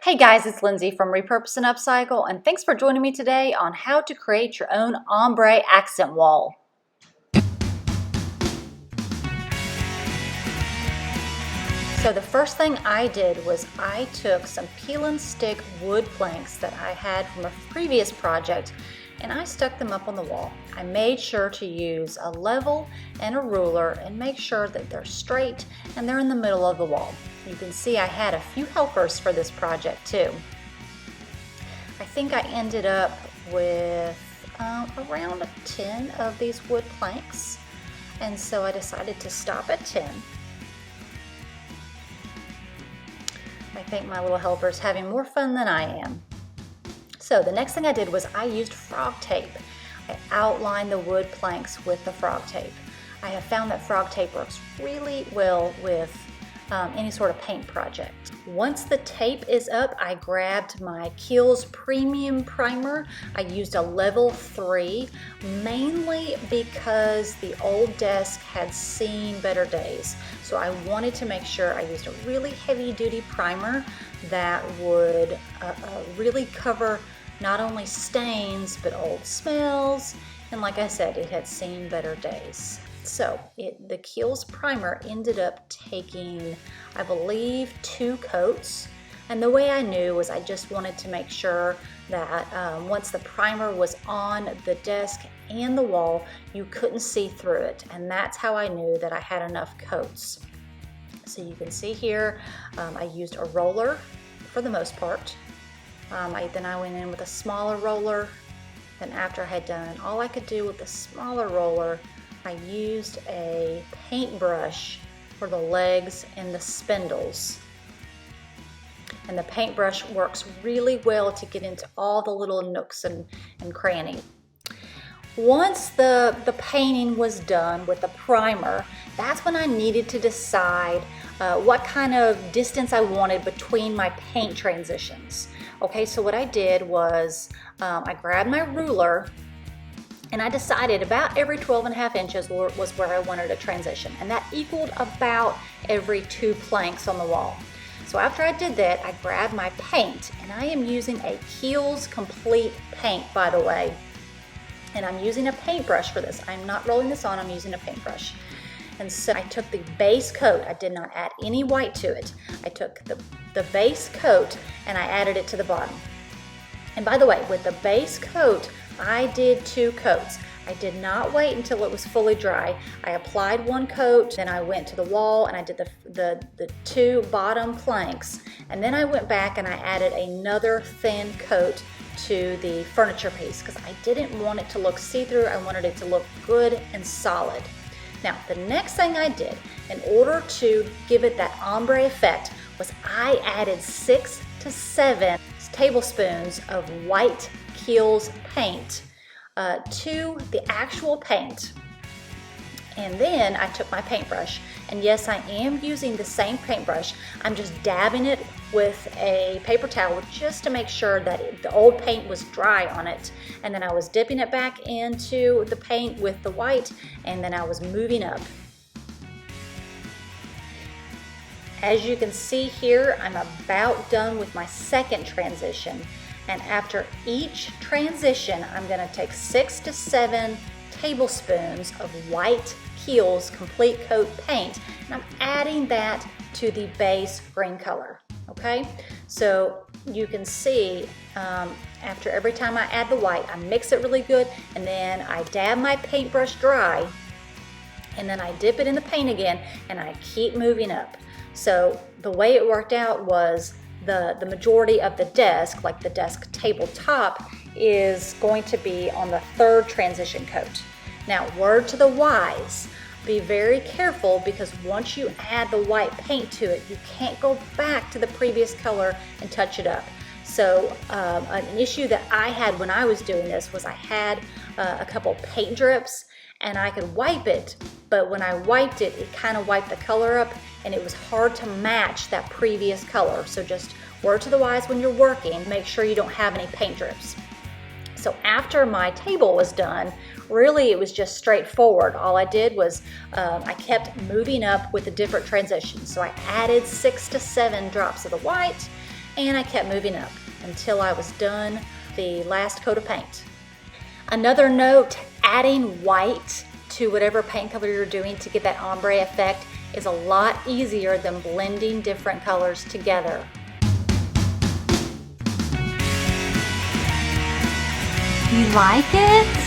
Hey guys, it's Lindsay from Repurpose and Upcycle, and thanks for joining me today on how to create your own ombre accent wall. So the first thing I did was I took some peel and stick wood planks that I had from a previous project and I stuck them up on the wall. I made sure to use a level and a ruler and make sure that they're straight and they're in the middle of the wall. You can see I had a few helpers for this project too. I think I ended up with around 10 of these wood planks, and so I decided to stop at 10. I think my little helper's having more fun than I am. So the next thing I did was I used frog tape. I outlined the wood planks with the frog tape. I have found that frog tape works really well with any sort of paint project. Once the tape is up, I grabbed my Kiehl's Premium Primer. I used a level 3, mainly because the old desk had seen better days. So I wanted to make sure I used a really heavy-duty primer that would really cover not only stains, but old smells. And like I said, it had seen better days. So the Kiehl's primer ended up taking, I believe, 2 coats. And the way I knew was I just wanted to make sure that once the primer was on the desk and the wall, you couldn't see through it. And that's how I knew that I had enough coats. So you can see here, I used a roller for the most part. Then I went in with a smaller roller. Then after I had done all I could do with the smaller roller, I used a paintbrush for the legs and the spindles. And the paintbrush works really well to get into all the little nooks and crannies. Once the painting was done with the primer, that's when I needed to decide what kind of distance I wanted between my paint transitions. Okay, so what I did was I grabbed my ruler and I decided about every 12.5 inches was where I wanted a transition, and that equaled about every 2 planks on the wall. So after I did that, I grabbed my paint, and I am using a Kiehl's Complete Paint, by the way. And I'm using a paintbrush for this. I'm not rolling this on, I'm using a paintbrush. And so I took the base coat, I did not add any white to it. I took the base coat and I added it to the bottom. And by the way, with the base coat, I did 2 coats. I did not wait until it was fully dry. I applied 1 coat, then I went to the wall and I did the 2 bottom planks. And then I went back and I added another thin coat to the furniture piece because I didn't want it to look see-through. I wanted it to look good and solid. Now, the next thing I did in order to give it that ombre effect was I added 6 to 7 tablespoons of white Kiehl's paint to the actual paint. And then I took my paintbrush, and yes, I am using the same paintbrush. I'm just dabbing it with a paper towel just to make sure that the old paint was dry on it. And then I was dipping it back into the paint with the white, and then I was moving up. As you can see here, I'm about done with my second transition. And after each transition, I'm going to take 6 to 7 tablespoons of white Kiehl's Complete Coat paint, and I'm adding that to the base green color. Okay, so you can see after every time I add the white, I mix it really good, and then I dab my paintbrush dry, and then I dip it in the paint again, and I keep moving up. So the way it worked out was the majority of the desk, like the desk tabletop, is going to be on the 3rd transition coat. Now, word to the wise, be very careful because once you add the white paint to it, you can't go back to the previous color and touch it up. So an issue that I had when I was doing this was I had a couple paint drips and I could wipe it, but when I wiped it, it kind of wiped the color up and it was hard to match that previous color. So just word to the wise when you're working, make sure you don't have any paint drips. So after my table was done, really it was just straightforward. All I did was I kept moving up with the different transitions. So I added 6 to 7 drops of the white, And I kept moving up until I was done the last coat of paint. Another note, adding white to whatever paint color you're doing to get that ombre effect is a lot easier than blending different colors together. You like it?